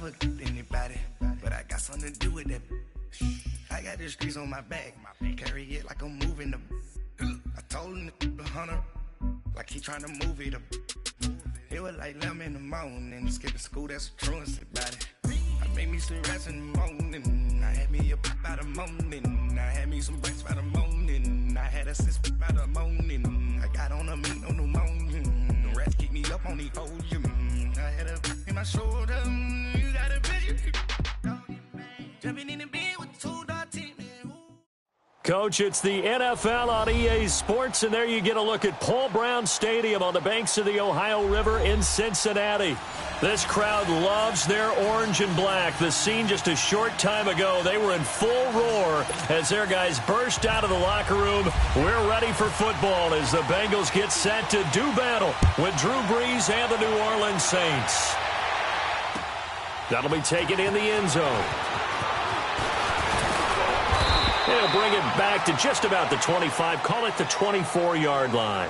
never anybody, but I got something to do with that. I got the streets on my back, carry it like I'm moving the. I told him the hunter, like he trying to move it up. It was like 11 in the morning, skipping school, that's a truancy about it. I made me some rest in the morning, I had me a pop by the morning, I had me some breaks by the morning, I had a sis by the morning, I got on a meat on the morning, the rats keep me up on the ocean, I had a in my shoulder, you got a bitch, jumping in the bed with 2 dark teeth. Coach, it's the NFL on EA Sports, and there you get a look at Paul Brown Stadium on the banks of the Ohio River in Cincinnati. This crowd loves their orange and black. The scene just a short time ago, they were in full roar as their guys burst out of the locker room. We're ready for football as the Bengals get set to do battle with Drew Brees and the New Orleans Saints. That'll be taken in the end zone. He'll bring it back to just about the 25. Call it the 24-yard line.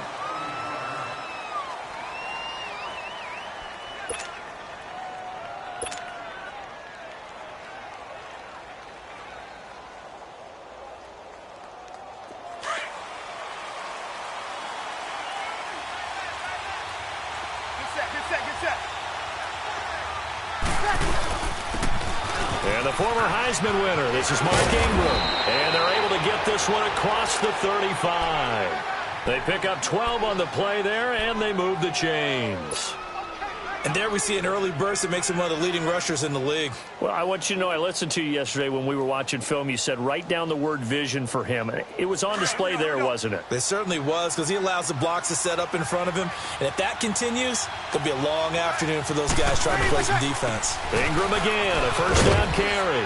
And the former Heisman winner, this is Mark Ingram. And they're able to get this one across the 35. They pick up 12 on the play there, and they move the chains. And there we see an early burst that makes him one of the leading rushers in the league. Well, I want you to know, I listened to you yesterday when we were watching film. You said write down the word vision for him. It was on display there, wasn't it? It certainly was, because he allows the blocks to set up in front of him. And if that continues, it'll be a long afternoon for those guys trying to play some defense. Ingram again, a first down carry.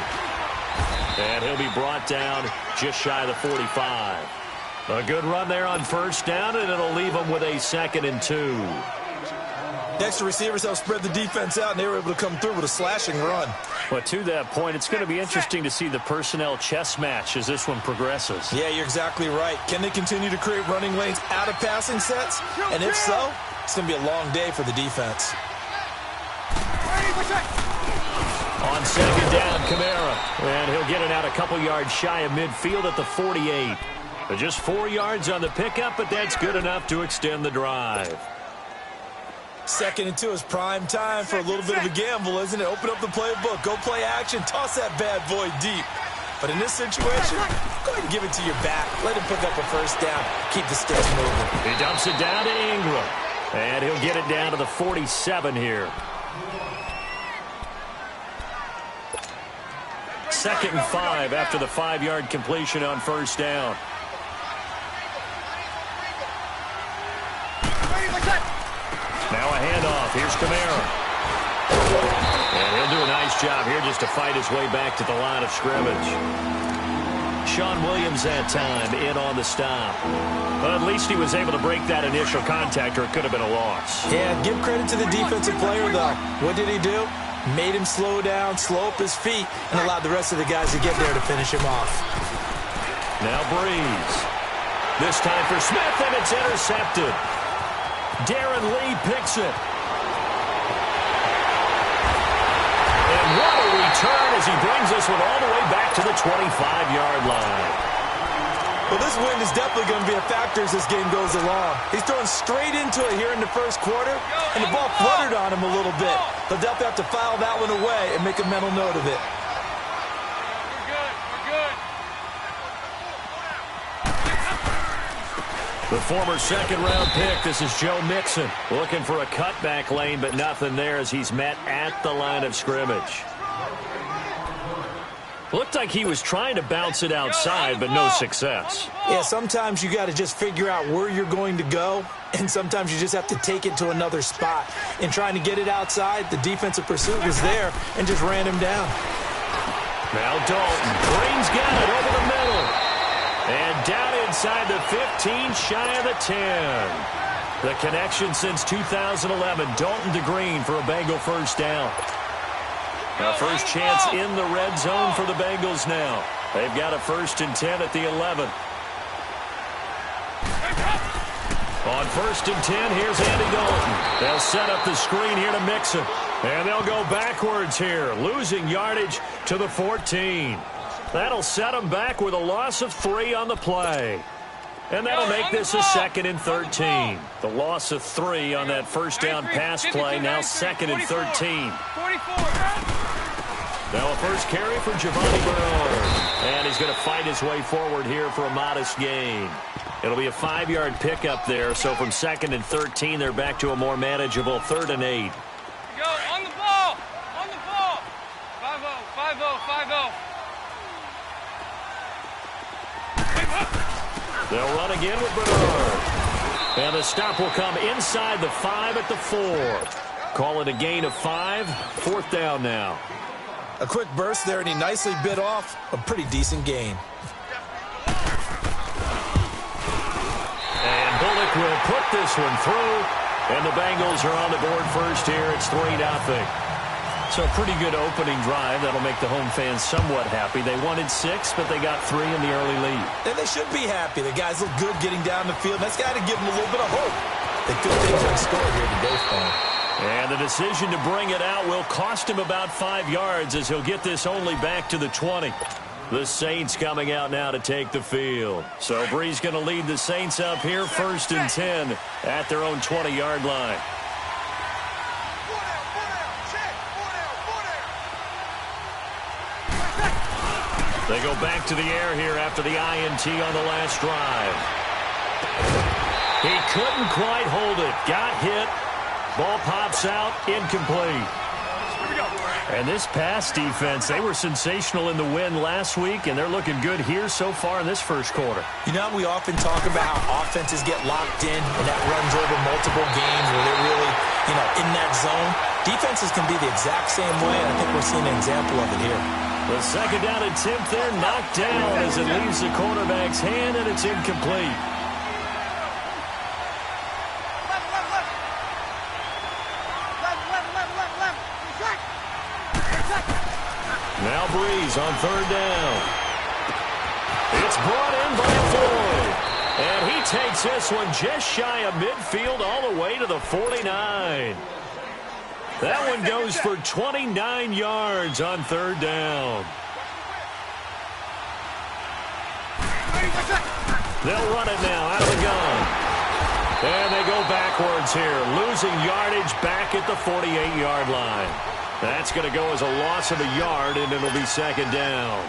And he'll be brought down just shy of the 45. A good run there on first down, and it'll leave him with a 2nd and 2. Next, the receivers help spread the defense out, and they were able to come through with a slashing run. Well, to that point, it's going to be interesting to see the personnel chess match as this one progresses. Yeah, you're exactly right. Can they continue to create running lanes out of passing sets? And if so, it's going to be a long day for the defense. On 2nd down, Kamara. And he'll get it out a couple yards shy of midfield at the 48. But just 4 yards on the pickup, but that's good enough to extend the drive. 2nd and 2 is prime time for a little bit of a gamble, isn't it? Open up the playbook, go play action, toss that bad boy deep. But in this situation, go ahead and give it to your back. Let him pick up a first down. Keep the sticks moving. He dumps it down to Ingram. And he'll get it down to the 47 here. 2nd and 5 after the 5-yard completion on first down. Now a handoff. Here's Kamara. And he'll do a nice job here just to fight his way back to the line of scrimmage. Sean Williams that time in on the stop. But at least he was able to break that initial contact, or it could have been a loss. Yeah, give credit to the defensive player, though. What did he do? Made him slow down, slow up his feet, and allowed the rest of the guys to get there to finish him off. Now Brees. This time for Smith, and it's intercepted. Darren Lee picks it. And what a return as he brings this one all the way back to the 25-yard line. Well, this wind is definitely going to be a factor as this game goes along. He's throwing straight into it here in the first quarter, and the ball fluttered on him a little bit. They'll definitely have to file that one away and make a mental note of it. The former 2nd-round pick, this is Joe Mixon, looking for a cutback lane, but nothing there as he's met at the line of scrimmage. Looked like he was trying to bounce it outside, but no success. Yeah, sometimes you got to just figure out where you're going to go, and sometimes you just have to take it to another spot. In trying to get it outside, the defensive pursuit was there and just ran him down. Now Dalton, Green's got it over the middle. And down inside the 15, shy of the 10. The connection since 2011, Dalton to Green for a Bengal first down. Now first chance in the red zone for the Bengals now. They've got a 1st and 10 at the 11. On 1st and 10, here's Andy Dalton. They'll set up the screen here to Mixon. And they'll go backwards here, losing yardage to the 14. That'll set them back with a loss of 3 on the play. And that'll make this a 2nd and 13. The loss of 3 on that first down pass play, now 2nd and 13. Now a first carry for Giovanni Bernard. And he's going to fight his way forward here for a modest gain. It'll be a 5-yard pickup there, so from 2nd and 13, they're back to a more manageable 3rd and 8. Go, on the ball! On the ball! 5-0, 5-0, 5-0. They'll run again with Bernard. And the stop will come inside the 5 at the 4. Call it a gain of 5. 4th down now. A quick burst there, and he nicely bit off a pretty decent gain. And Bullock will put this one through. And the Bengals are on the board first here. It's 3-0. So a pretty good opening drive. That'll make the home fans somewhat happy. They wanted 6, but they got 3 in the early lead. And they should be happy. The guys look good getting down the field. That's got to give them a little bit of hope that good things are in store here today for them. And the decision to bring it out will cost him about 5 yards as he'll get this only back to the 20. The Saints coming out now to take the field. So Bree's going to lead the Saints up here 1st and 10 at their own 20-yard line. They go back to the air here after the INT on the last drive. He couldn't quite hold it. Got hit. Ball pops out. Incomplete. And this pass defense, they were sensational in the win last week, and they're looking good here so far in this first quarter. You know, we often talk about how offenses get locked in, and that runs over multiple games where they're really, in that zone. Defenses can be the exact same way, and I think we're seeing an example of it here. The 2nd down attempt there knocked down as it leaves the quarterback's hand, and it's incomplete. Now Breeze on 3rd down. It's brought in by Floyd. And he takes this one just shy of midfield all the way to the 49. That one goes for 29 yards on 3rd down. They'll run it now out of the gun. And they go backwards here, losing yardage back at the 48-yard line. That's going to go as a loss of a yard, and it'll be 2nd down.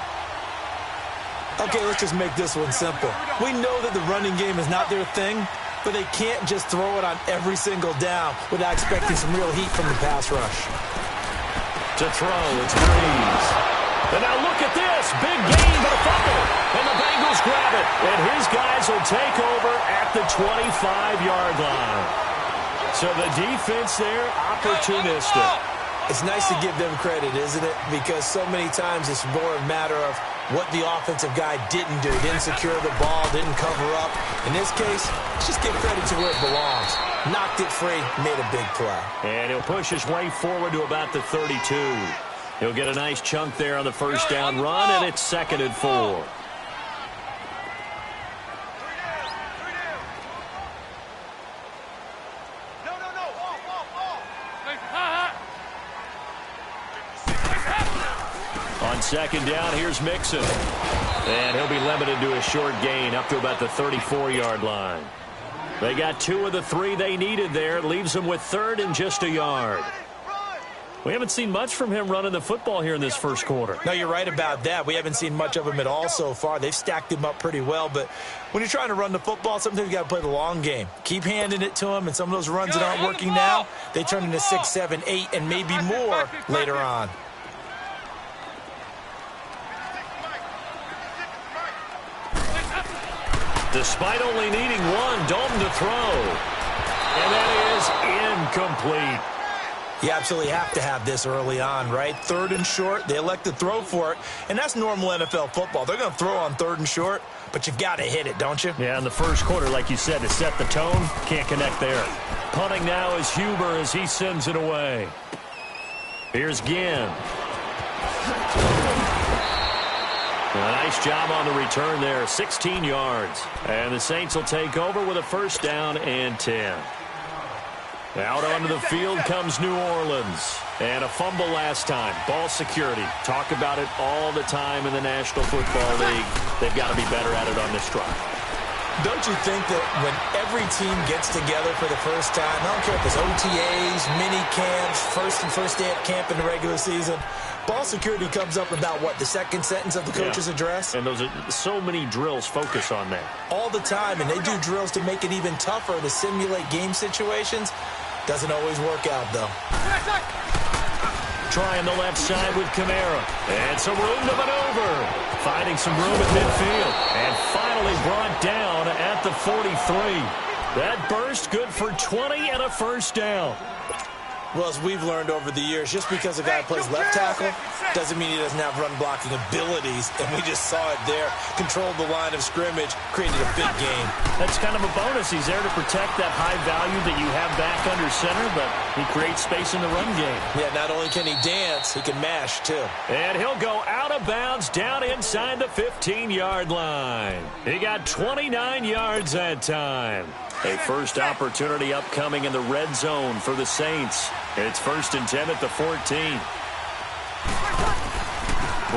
Okay, let's just make this one simple. We know that the running game is not their thing, but they can't just throw it on every single down without expecting some real heat from the pass rush. To throw, it's Breeze. And now look at this. Big gain, but a fumble. And the Bengals grab it. And his guys will take over at the 25-yard line. So the defense there, opportunistic. It's nice to give them credit, isn't it? Because so many times it's more a matter of what the offensive guy didn't do. Didn't secure the ball, didn't cover up. In this case, let's just give credit to where it belongs. Knocked it free, made a big play. And he'll push his way forward to about the 32. He'll get a nice chunk there on the first down run, and it's 2nd and 4. On 2nd down, here's Mixon. And he'll be limited to a short gain up to about the 34-yard line. They got 2 of the 3 they needed there. It leaves them with 3rd and just a yard. We haven't seen much from him running the football here in this first quarter. No, you're right about that. We haven't seen much of him at all so far. They've stacked him up pretty well, but when you're trying to run the football, sometimes you got to play the long game. Keep handing it to him, and some of those runs that aren't working now, they turn into 6, 7, 8, and maybe more later on. Despite only needing 1, Dalton to throw. And that is incomplete. You absolutely have to have this early on, right? 3rd and short, they elect to throw for it, and that's normal NFL football. They're going to throw on 3rd and short, but you got to hit it, don't you? Yeah, in the first quarter, like you said, to set the tone, can't connect there. Punting now is Huber as he sends it away. Here's Ginn. Nice job on the return there, 16 yards. And the Saints will take over with a first down and 10. Out onto the field comes New Orleans. And a fumble last time. Ball security. Talk about it all the time in the National Football League. They've got to be better at it on this drive. Don't you think that when every team gets together for the first time, I don't care if it's OTAs, mini camps, first day at camp in the regular season, ball security comes up about, what, the second sentence of the coach's address? And those are so many drills focus on that. All the time, and they do drills to make it even tougher to simulate game situations. Doesn't always work out, though. Trying the left side with Kamara. And some room to maneuver. Finding some room at midfield. And finally brought down at the 43. That burst good for 20 and a first down. Well, as we've learned over the years, just because a guy plays left tackle doesn't mean he doesn't have run-blocking abilities, and we just saw it there. Controlled the line of scrimmage, created a big game. That's kind of a bonus. He's there to protect that high value that you have back under center, but he creates space in the run game. Yeah, not only can he dance, he can mash, too. And he'll go out of bounds down inside the 15-yard line. He got 29 yards that time. A first opportunity upcoming in the red zone for the Saints. It's 1st and 10 at the 14.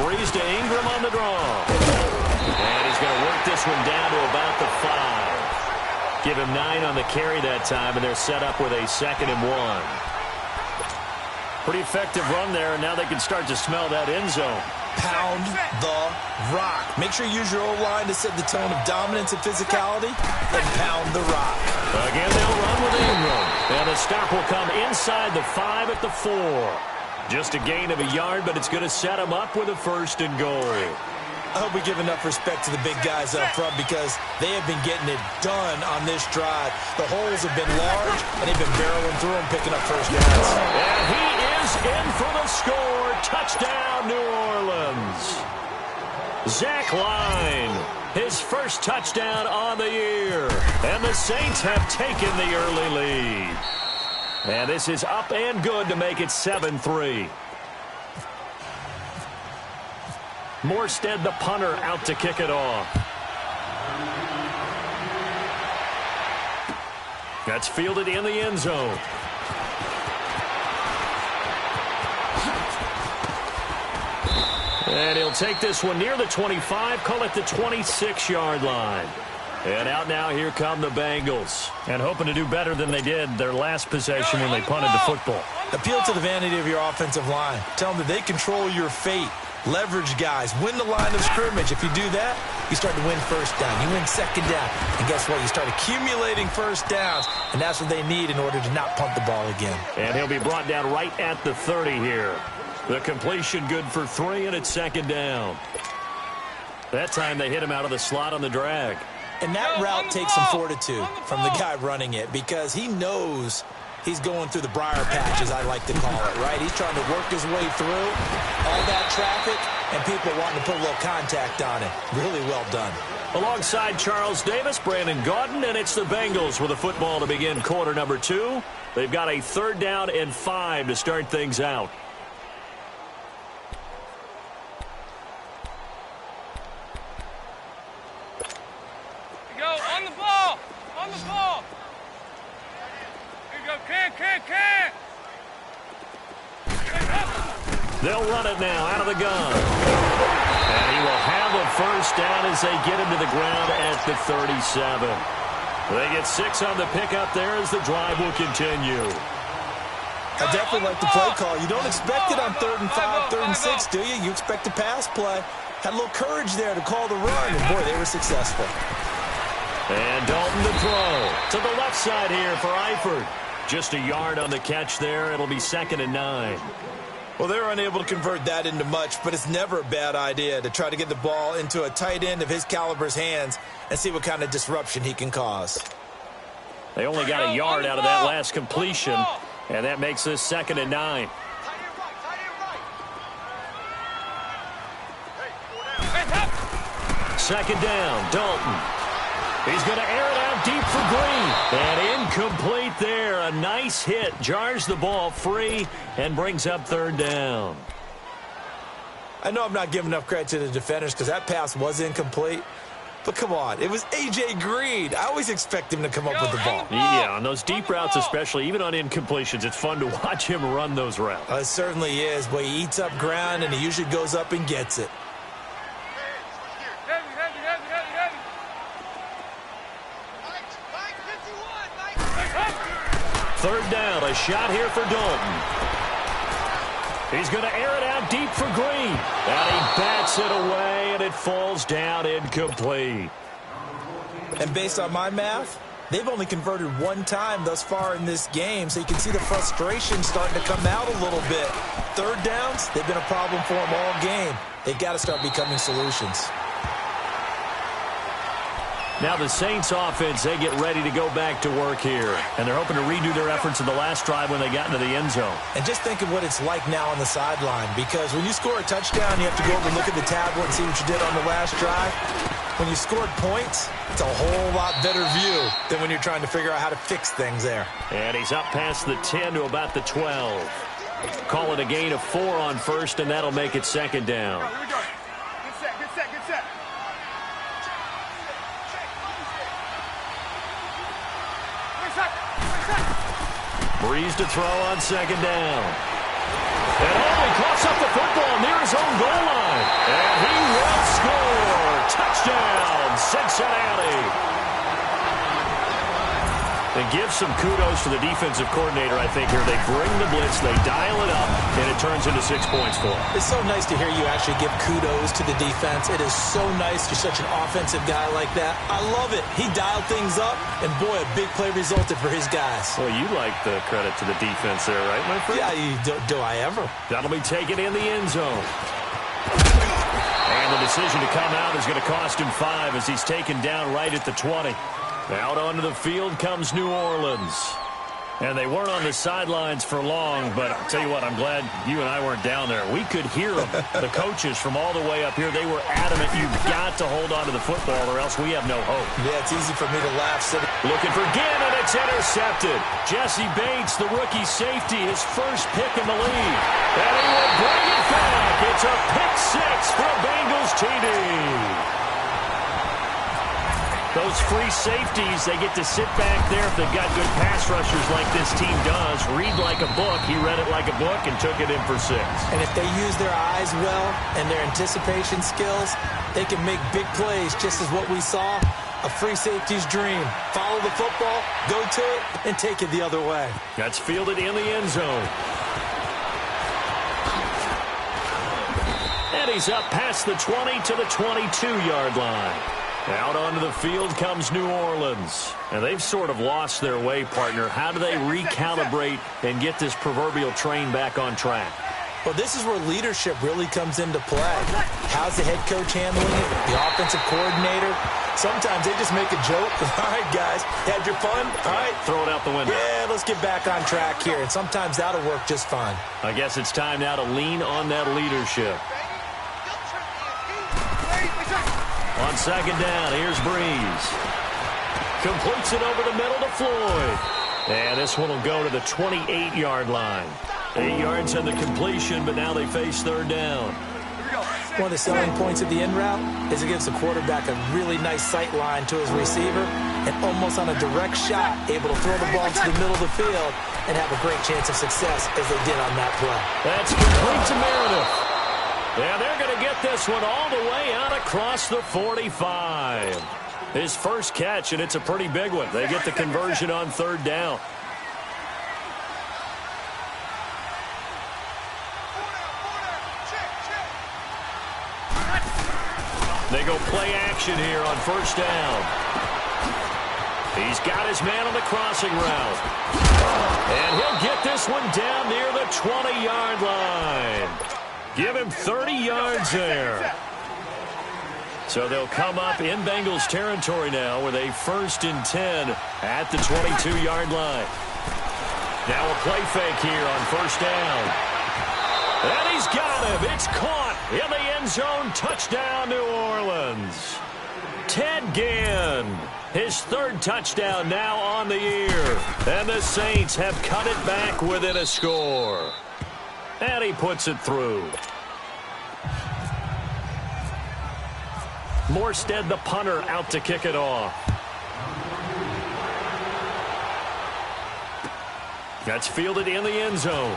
Breeze to Ingram on the draw. And he's going to work this one down to about the 5. Give him 9 on the carry that time, and they're set up with a 2nd and 1. Pretty effective run there, and now they can start to smell that end zone. Pound the rock. Make sure you use your O-line to set the tone of dominance and physicality, and pound the rock. Again, they'll run with Ingram. And the stop will come inside the 5 at the 4. Just a gain of a yard, but it's going to set them up with a 1st and goal. I hope we give enough respect to the big guys up front because they have been getting it done on this drive. The holes have been large, and they've been barreling through them, picking up first downs. And he is in for the score. Touchdown, New Orleans. Zach Line, his first touchdown on the year. And the Saints have taken the early lead. And this is up and good to make it 7-3. Morstead, the punter, out to kick it off. That's fielded in the end zone. And he'll take this one near the 25, call it the 26-yard line. And out now, here come the Bengals. And hoping to do better than they did their last possession when they punted the football. Appeal to the vanity of your offensive line. Tell them that they control your fate. Leverage guys. Win the line of scrimmage. If you do that, you start to win first down. You win second down. And guess what? You start accumulating first downs. And that's what they need in order to not punt the ball again. And he'll be brought down right at the 30 here. The completion good for 3, and it's 2nd down. That time they hit him out of the slot on the drag. And that route takes some fortitude from the guy running it because he knows he's going through the briar patch, as I like to call it, right? He's trying to work his way through all that traffic and people wanting to put a little contact on it. Really well done. Alongside Charles Davis, Brandon Gaudin, and it's the Bengals with the football to begin quarter number 2. They've got a 3rd down and 5 to start things out. On the ball! On the ball! Here you go, can! They'll run it now out of the gun. And he will have a first down as they get him to the ground at the 37. They get 6 on the pickup there as the drive will continue. I definitely like the play call. You don't expect it on 3rd and 5, 3rd and 6, do you? You expect a pass play. Had a little courage there to call the run, and boy, they were successful. And Dalton to throw. To the left side here for Eifert. Just a yard on the catch there. It'll be 2nd and 9. Well, they were unable to convert that into much, but it's never a bad idea to try to get the ball into a tight end of his caliber's hands and see what kind of disruption he can cause. They only got a yard out of that last completion, and that makes this 2nd and 9. Second down, Dalton. He's going to air it out deep for Green. And incomplete there. A nice hit. Jars the ball free and brings up 3rd down. I know I'm not giving enough credit to the defenders because that pass was incomplete. But come on, it was A.J. Green. I always expect him to come up with the ball. Yeah, on those deep routes especially, even on incompletions, it's fun to watch him run those routes. It certainly is, but he eats up ground, and he usually goes up and gets it. Third down, a shot here for Dalton. He's going to air it out deep for Green. And he bats it away, and it falls down incomplete. And based on my math, they've only converted one time thus far in this game, so you can see the frustration starting to come out a little bit. Third downs, they've been a problem for them all game. They've got to start becoming solutions. Now the Saints offense, they get ready to go back to work here. And they're hoping to redo their efforts in the last drive when they got into the end zone. And just think of what it's like now on the sideline, because when you score a touchdown, you have to go over and look at the tablet and see what you did on the last drive. When you scored points, it's a whole lot better view than when you're trying to figure out how to fix things there. And he's up past the 10 to about the 12. Call it a gain of 4 on first, and that'll make it second down. Breeze to throw on second down. And he coughs up the football near his own goal line. And he will score. Touchdown, Cincinnati. And give some kudos to the defensive coordinator, I think, here. They bring the blitz, they dial it up, and it turns into 6 points for them. It's so nice to hear you actually give kudos to the defense. It is so nice. You're such an offensive guy like that. I love it. He dialed things up, and boy, a big play resulted for his guys. Well, you like the credit to the defense there, right, my friend? Yeah, do I ever? That'll be taken in the end zone. And the decision to come out is going to cost him 5 as he's taken down right at the 20. Out onto the field comes New Orleans. And they weren't on the sidelines for long, but I'll tell you what, I'm glad you and I weren't down there. We could hear them, the coaches from all the way up here. They were adamant, you've got to hold on to the football or else we have no hope. Yeah, it's easy for me to laugh. Looking for Ginn, and it's intercepted. Jesse Bates, the rookie safety, his first pick in the league. And he will bring it back. It's a pick 6 for a Bengals TD. Those free safeties, they get to sit back there if they've got good pass rushers like this team does. Read like a book. He read it like a book and took it in for 6. And if they use their eyes well and their anticipation skills, they can make big plays, just as what we saw. A free safety's dream. Follow the football, go to it, and take it the other way. That's fielded in the end zone. And he's up past the 20 to the 22-yard line. Out onto the field comes New Orleans. And they've sort of lost their way, partner. How do they recalibrate and get this proverbial train back on track? Well, this is where leadership really comes into play. How's the head coach handling it? The offensive coordinator? Sometimes they just make a joke. All right, guys, had your fun? All right. Throw it out the window. Yeah, let's get back on track here. And sometimes that'll work just fine. I guess it's time now to lean on that leadership. On second down, here's Breeze. Completes it over the middle to Floyd. And this one will go to the 28-yard line. 8 yards on the completion, but now they face third down. One of the selling points of the in route is it gives the quarterback a really nice sight line to his receiver and almost on a direct shot, able to throw the ball to the middle of the field and have a great chance of success as they did on that play. That's complete to Meredith. Yeah, they're going to get this one all the way out across the 45. His first catch, and it's a pretty big one. They get the conversion on third down. They go play action here on first down. He's got his man on the crossing route. And he'll get this one down near the 20-yard line. Give him 30 yards there. So they'll come up in Bengals territory now with a 1st and 10 at the 22-yard line. Now a play fake here on first down. And he's got him. It's caught in the end zone. Touchdown, New Orleans. Ted Ginn, his 3rd touchdown now on the year. And the Saints have cut it back within a score. And he puts it through. Morstead, the punter, out to kick it off. That's fielded in the end zone.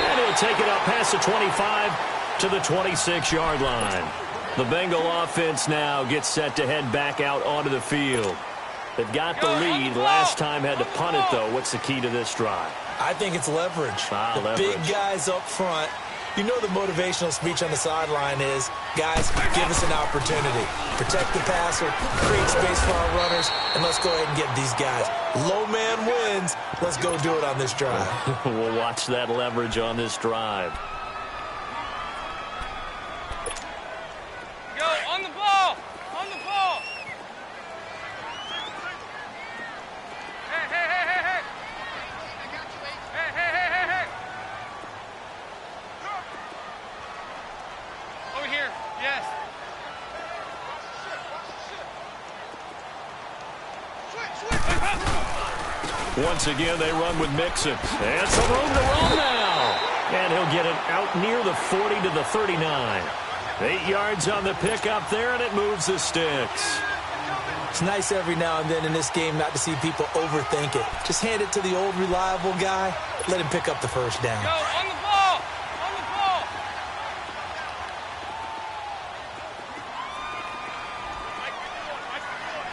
And he'll take it up past the 25 to the 26-yard line. The Bengal offense now gets set to head back out onto the field. They've got the lead. Last time had to punt it, though. What's the key to this drive? I think it's leverage. Leverage. Big guys up front. You know the motivational speech on the sideline is, guys, give us an opportunity. Protect the passer, create space for our runners, and let's go ahead and get these guys. Low man wins. Let's go do it on this drive. We'll watch that leverage on this drive. Go, on the ball! On the ball! Hey, hey, hey, hey, hey! Hey, hey, hey, hey, hey! Over here, yes. Once again, they run with Mixon. And some room to run now. And he'll get it out near the 40 to the 39. 8 yards on the pickup there, and it moves the sticks. It's nice every now and then in this game not to see people overthink it. Just hand it to the old reliable guy. Let him pick up the first down. Go, on the ball! On the ball!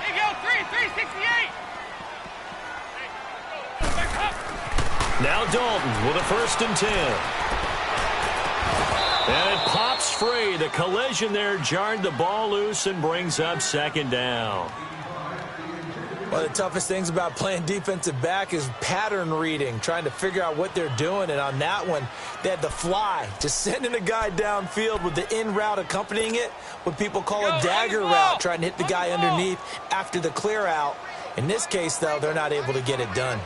Here you go, 368! Now Dalton with a 1st and 10. And it pops free. The collision there jarred the ball loose and brings up 2nd down. One of the toughest things about playing defensive back is pattern reading, trying to figure out what they're doing. And on that one, they had the fly, just sending a guy downfield with the in route accompanying it, what people call a dagger route, trying to hit the guy underneath after the clear out. In this case, though, they're not able to get it done.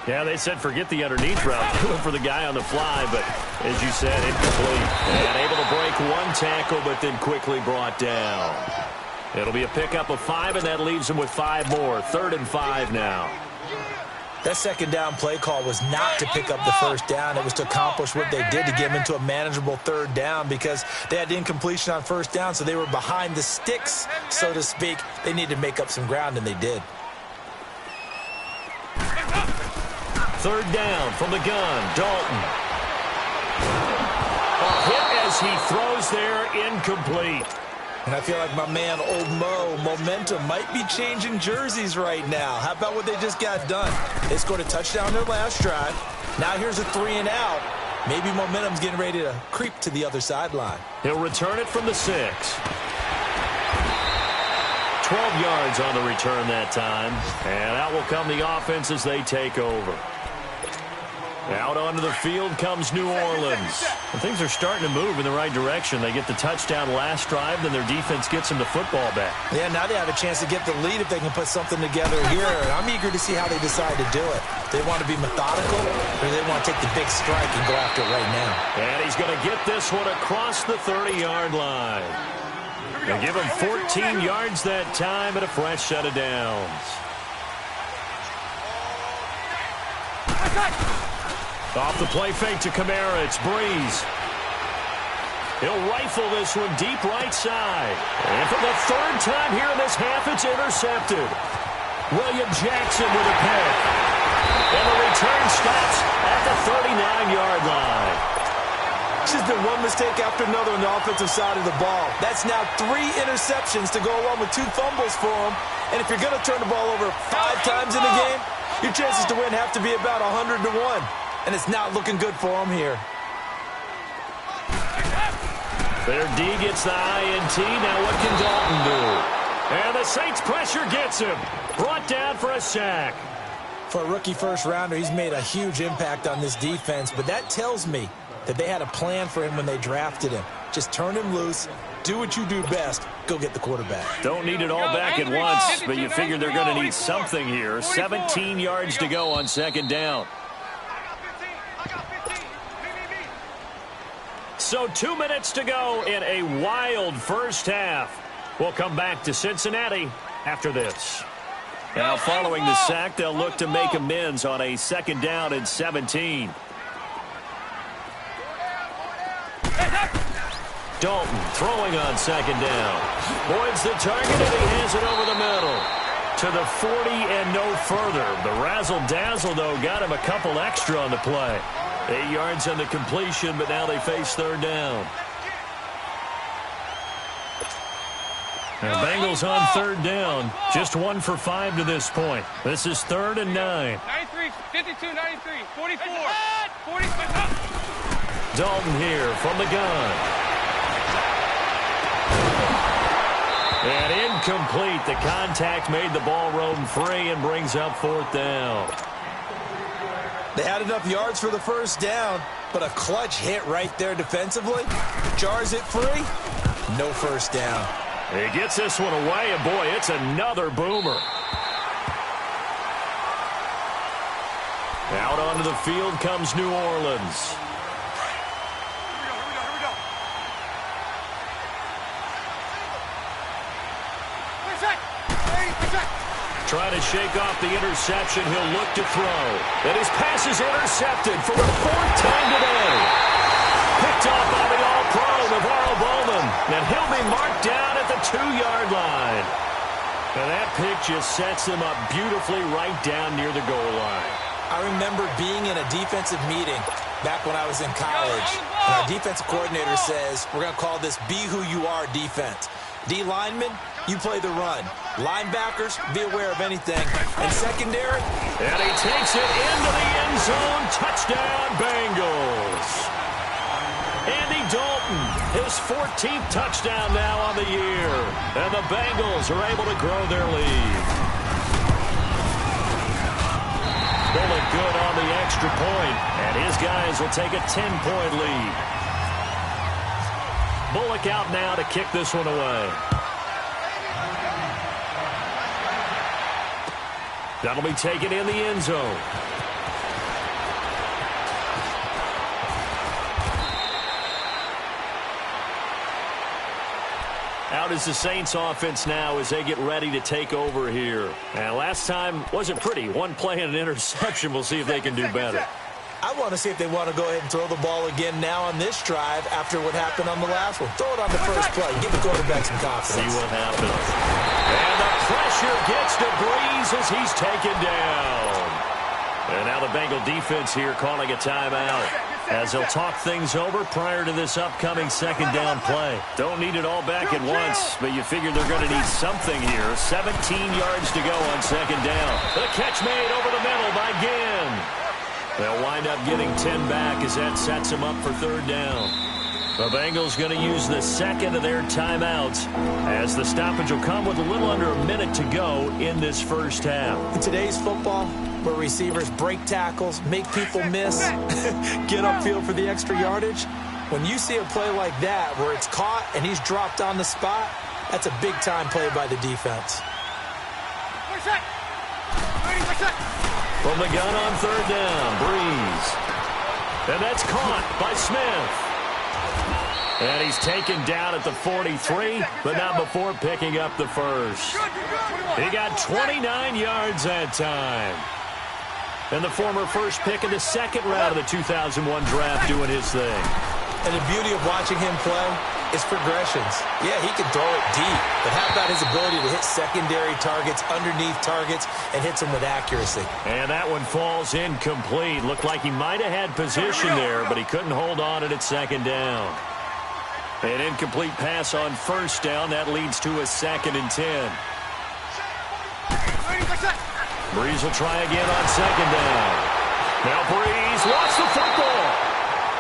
Yeah, they said forget the underneath route for the guy on the fly, but as you said, incomplete. And able to break one tackle, but then quickly brought down. It'll be a pickup of 5, and that leaves them with 5 more. 3rd and 5 now. That 2nd down play call was not to pick up the 1st down. It was to accomplish what they did to get them into a manageable 3rd down because they had incompletion on 1st down, so they were behind the sticks, so to speak. They needed to make up some ground, and they did. 3rd down from the gun. Dalton. A hit as he throws there, incomplete. And I feel like my man, Old Mo, momentum might be changing jerseys right now. How about what they just got done? They scored a touchdown their last drive. Now here's a 3 and out. Maybe momentum's getting ready to creep to the other sideline. He'll return it from the 6. 12 yards on the return that time. And out will come the offense as they take over. Out onto the field comes New Orleans. And things are starting to move in the right direction. They get the touchdown last drive, then their defense gets them the football back. Yeah, now they have a chance to get the lead if they can put something together here. And I'm eager to see how they decide to do it. They want to be methodical, or they want to take the big strike and go after it right now. And he's going to get this one across the 30-yard line. They give him 14 yards that time and a fresh set of downs. Off the play fake to Kamara, it's Breeze. He'll rifle this one deep right side. And for the 3rd time here in this half, it's intercepted. William Jackson with a pick. And the return stops at the 39-yard line. It's just been one mistake after another on the offensive side of the ball. That's now 3 interceptions to go along with 2 fumbles for them. And if you're going to turn the ball over 5 times in the game, your chances to win have to be about 100 to 1. And it's not looking good for them here. Their D gets the INT. Now what can Dalton do? And the Saints pressure gets him. Brought down for a sack. For a rookie first-rounder, he's made a huge impact on this defense. But that tells me that they had a plan for him when they drafted him. Just turn him loose. Do what you do best. Go get the quarterback. Don't need it all back at once, but you figure they're going to need something here. 17 yards to go on 2nd down. So 2 minutes to go in a wild first half. We'll come back to Cincinnati after this. Now following the sack, they'll look to make amends on a 2nd down and 17. Dalton throwing on second down. Boyd's the target, and he has it over the middle. To the 40 and no further. The razzle-dazzle, though, got him a couple extra on the play. 8 yards on the completion, but now they face third down. The Bengals on third down. Just 1 for 5 to this point. This is 3rd and 9. 93, 52, 93, 44, 45. Dalton here from the gun. And incomplete. The contact made the ball roam free and brings up 4th down. They had enough yards for the first down, but a clutch hit right there defensively. Jars it free. No first down. He gets this one away, and boy, it's another boomer. Out onto the field comes New Orleans. Trying to shake off the interception. He'll look to throw. And his pass is intercepted for the 4th time today. Picked off by the All-Pro, Navarro Bowman. And he'll be marked down at the 2-yard line. And that pick just sets him up beautifully right down near the goal line. I remember being in a defensive meeting back when I was in college. And our defensive coordinator says, we're going to call this Be Who You Are defense. D linemen, you play the run. Linebackers, be aware of anything. And secondary. And he takes it into the end zone. Touchdown, Bengals. Andy Dalton, his 14th touchdown now on the year. And the Bengals are able to grow their lead. Bullock good on the extra point, and his guys will take a 10-point lead. Bullock out now to kick this one away. That'll be taken in the end zone. Out is the Saints offense now as they get ready to take over here. And last time wasn't pretty. One play and an interception. We'll see if they can do better. I want to see if they want to go ahead and throw the ball again now on this drive after what happened on the last one. Throw it on the first play. Give the quarterback some confidence. See what happens. And the pressure gets to Breeze as he's taken down. And now the Bengal defense here calling a timeout as they'll talk things over prior to this upcoming second down play. Don't need it all back at once, but you figure they're going to need something here. 17 yards to go on second down. The catch made over the middle by Ginn. They'll wind up getting 10 back as that sets them up for third down. The Bengals going to use the second of their timeouts as the stoppage will come with a little under a minute to go in this first half. In today's football, where receivers break tackles, make people miss, get upfield for the extra yardage, when you see a play like that where it's caught and he's dropped on the spot, that's a big-time play by the defense. From the gun on third down, Breeze. And that's caught by Smith. And he's taken down at the 43, but not before picking up the first. He got 29 yards that time. And the former first pick in the second round of the 2001 draft doing his thing. And the beauty of watching him play is progressions. Yeah, he can throw it deep, but how about his ability to hit secondary targets, underneath targets, and hits them with accuracy? And that one falls incomplete. Looked like he might have had position there, but he couldn't hold on at second down. An incomplete pass on first down. That leads to a 2nd and 10. Breeze will try again on second down. Now Breeze wants the football.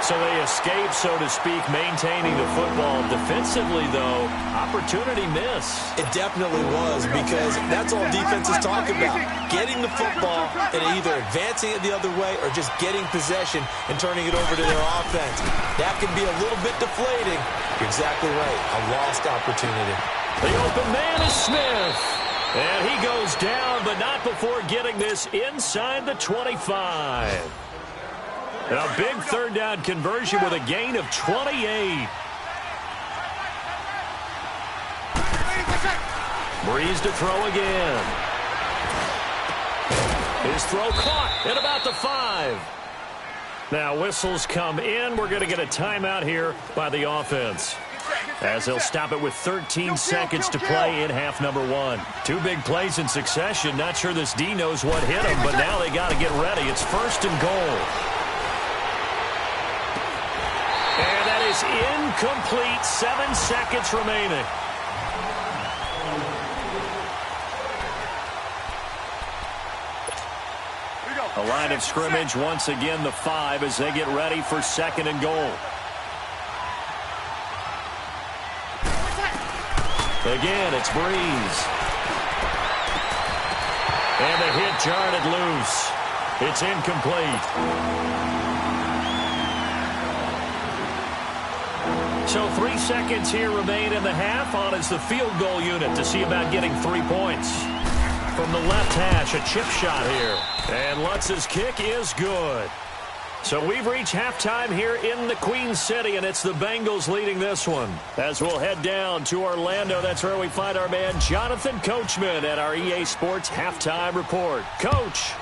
So they escape, so to speak, maintaining the football. Defensively, though, opportunity miss. It definitely was, because that's all defenses talk about. Getting the football and either advancing it the other way or just getting possession and turning it over to their offense. That can be a little bit deflating. You're exactly right. A lost opportunity. The open man is Smith. And he goes down, but not before getting this inside the 25. A big third down conversion with a gain of 28. Breeze to throw again. His throw caught at about the 5. Now whistles come in. We're going to get a timeout here by the offense. as they'll stop it with 13 seconds to play in half number 1. 2 big plays in succession. Not sure this D knows what hit him, but now they got to get ready. It's 1st and goal. And that is incomplete. 7 seconds remaining. A line of scrimmage once again, the 5, as they get ready for 2nd and goal. Again, it's Breeze. And the hit jarred it loose. It's incomplete. So 3 seconds here remain in the half. On is the field goal unit to see about getting 3 points. From the left hash, a chip shot here. And Lutz's kick is good. So we've reached halftime here in the Queen City, and it's the Bengals leading this one. As we'll head down to Orlando, that's where we find our man Jonathan Coachman at our EA Sports Halftime Report. Coach.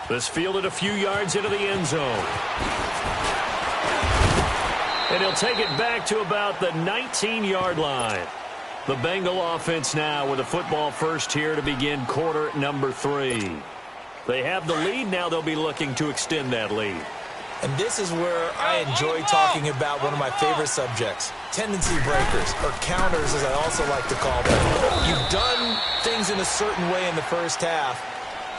This fielded a few yards into the end zone. And he'll take it back to about the 19-yard line. The Bengal offense now with a football first here to begin quarter number 3. They have the lead. Now they'll be looking to extend that lead. And this is where I enjoy talking about one of my favorite subjects, tendency breakers, or counters as I also like to call them. You've done things in a certain way in the first half,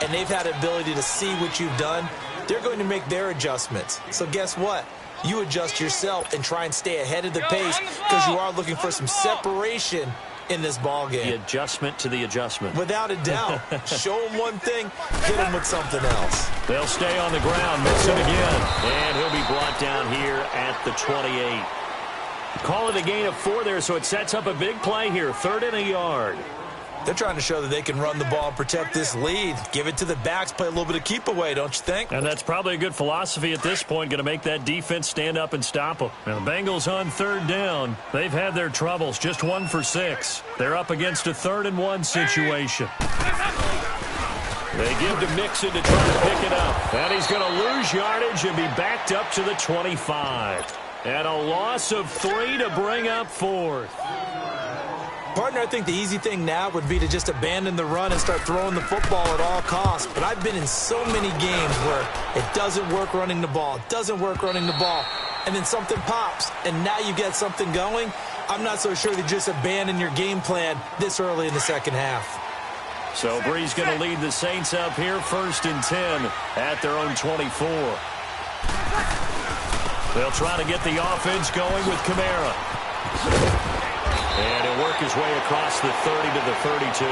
and they've had the ability to see what you've done. They're going to make their adjustments. So guess what? You adjust yourself and try and stay ahead of the pace because you are looking for some separation in this ball game. The adjustment to the adjustment. Without a doubt. Show them one thing, hit them with something else. They'll stay on the ground, miss it again. And he'll be brought down here at the 28. Call it a gain of 4 there, so it sets up a big play here. 3rd and a yard. They're trying to show that they can run the ball and protect this lead. Give it to the backs, play a little bit of keep away, don't you think? And that's probably a good philosophy at this point, going to make that defense stand up and stop them. Now, the Bengals on 3rd down. They've had their troubles, just 1 for 6. They're up against a 3rd and 1 situation. They give to Mixon to try to pick it up. And he's going to lose yardage and be backed up to the 25. And a loss of 3 to bring up 4th. Partner, I think the easy thing now would be to just abandon the run and start throwing the football at all costs. But I've been in so many games where it doesn't work running the ball, and then something pops, and now you get something going. I'm not so sure that just abandon your game plan this early in the second half. So Bree's going to lead the Saints up here, 1st and 10 at their own 24. They'll try to get the offense going with Kamara. And he'll work his way across the 30 to the 32.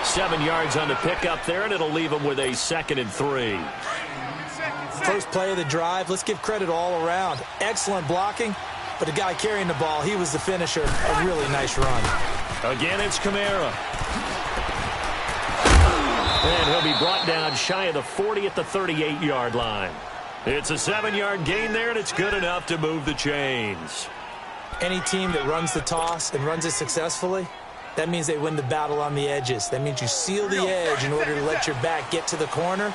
7 yards on the pickup there, and it'll leave him with a 2nd and 3. First play of the drive, let's give credit all around. Excellent blocking, but the guy carrying the ball, he was the finisher. A really nice run. Again, it's Kamara. And he'll be brought down shy of the 40 at the 38-yard line. It's a 7-yard gain there, and it's good enough to move the chains. Any team that runs the toss and runs it successfully, that means they win the battle on the edges. That means you seal the edge in order to let your back get to the corner.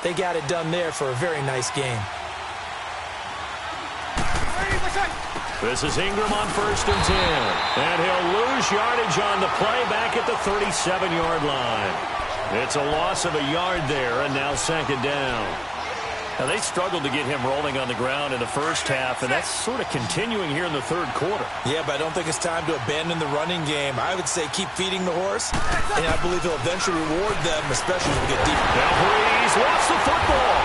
They got it done there for a very nice game. This is Ingram on 1st and 10. And he'll lose yardage on the play back at the 37-yard line. It's a loss of a yard there, and now 2nd down. Now, they struggled to get him rolling on the ground in the first half, and that's sort of continuing here in the 3rd quarter. Yeah, but I don't think it's time to abandon the running game. I would say keep feeding the horse, and I believe he'll eventually reward them, especially as we get deep. Now Breeze lost the football.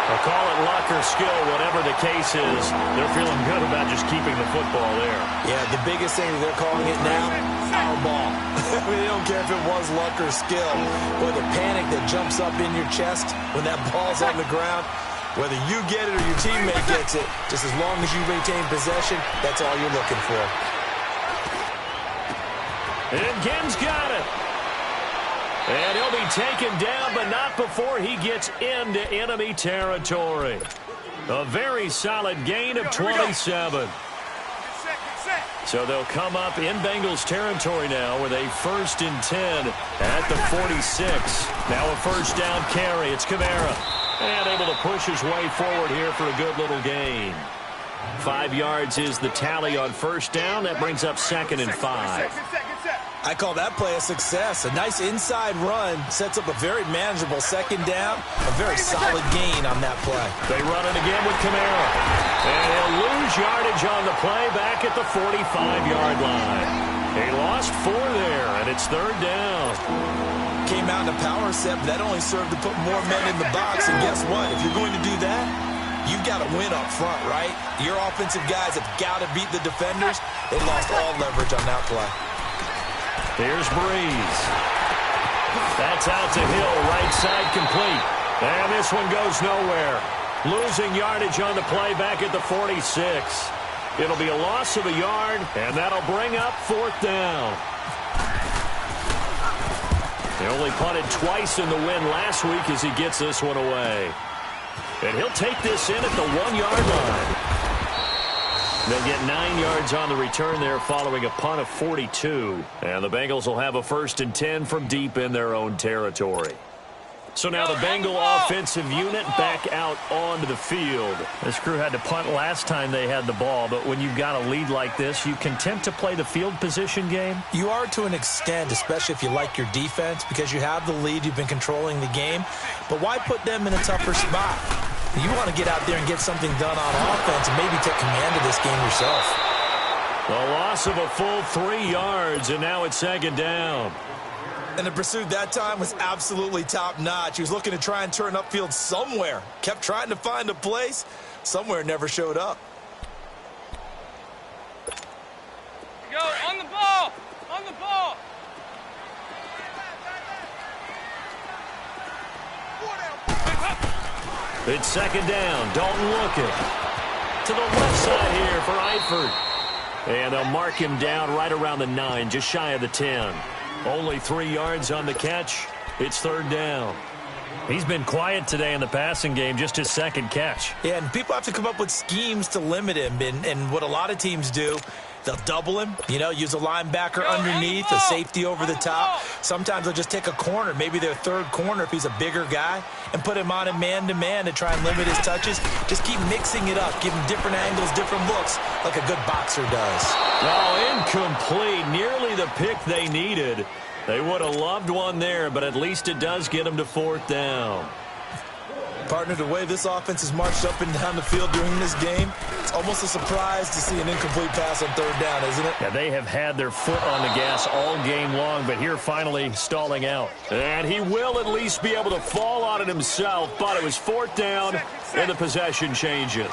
They'll call it luck or skill, whatever the case is. They're feeling good about just keeping the football there. Yeah, the biggest thing that they're calling it now, our ball. I mean, they don't care if it was luck or skill. Or the panic that jumps up in your chest when that ball's on the ground. Whether you get it or your teammate gets it, just as long as you retain possession, that's all you're looking for. And Ginn's got it. And he'll be taken down, but not before he gets into enemy territory. A very solid gain of 27. So they'll come up in Bengals territory now with a 1st and 10 at the 46. Now a 1st down carry. It's Kamara. And able to push his way forward here for a good little gain. 5 yards is the tally on first down. That brings up 2nd and 5. I call that play a success. A nice inside run sets up a very manageable 2nd down. A very solid gain on that play. They run it again with Kamara. And he'll lose yardage on the play back at the 45-yard line. He lost 4 there, and it's 3rd down. Came out in a power set, but that only served to put more men in the box. And guess what? If you're going to do that, you've got to win up front, right? Your offensive guys have got to beat the defenders. They lost all leverage on that play. Here's Breeze. That's out to Hill, right side complete. And this one goes nowhere. Losing yardage on the play back at the 46. It'll be a loss of a yard, and that'll bring up 4th down. He only punted twice in the win last week as he gets this one away. And he'll take this in at the 1-yard line. They'll get 9 yards on the return there following a punt of 42. And the Bengals will have a 1st and 10 from deep in their own territory. So now the Bengal offensive unit back out onto the field. This crew had to punt last time they had the ball, but when you've got a lead like this, you content to play the field position game? You are to an extent, especially if you like your defense, because you have the lead, you've been controlling the game. But why put them in a tougher spot? You want to get out there and get something done on offense and maybe take command of this game yourself. A loss of a full 3 yards, and now it's 2nd down. And the pursuit that time was absolutely top-notch. He was looking to try and turn upfield somewhere. Kept trying to find a place. Somewhere never showed up. Go, on the ball! On the ball! It's 2nd down. Dalton looking. To the left side here for Eifert. And they'll mark him down right around the 9, just shy of the 10. Only 3 yards on the catch. It's 3rd down. He's been quiet today in the passing game, just his 2nd catch. Yeah, and people have to come up with schemes to limit him. And what a lot of teams do, they'll double him, use a linebacker underneath, a safety over the top. Sometimes they'll just take a corner, maybe their 3rd corner if he's a bigger guy, and put him on a man-to-man to try and limit his touches. Just keep mixing it up, give him different angles, different looks, like a good boxer does. Oh, incomplete. Nearly the pick they needed. They would have loved one there, but at least it does get them to 4th down. Partner, the way this offense has marched up and down the field during this game, it's almost a surprise to see an incomplete pass on 3rd down, isn't it? Yeah, they have had their foot on the gas all game long, but here finally stalling out. And he will at least be able to fall on it himself, but it was 4th down, and the possession changes.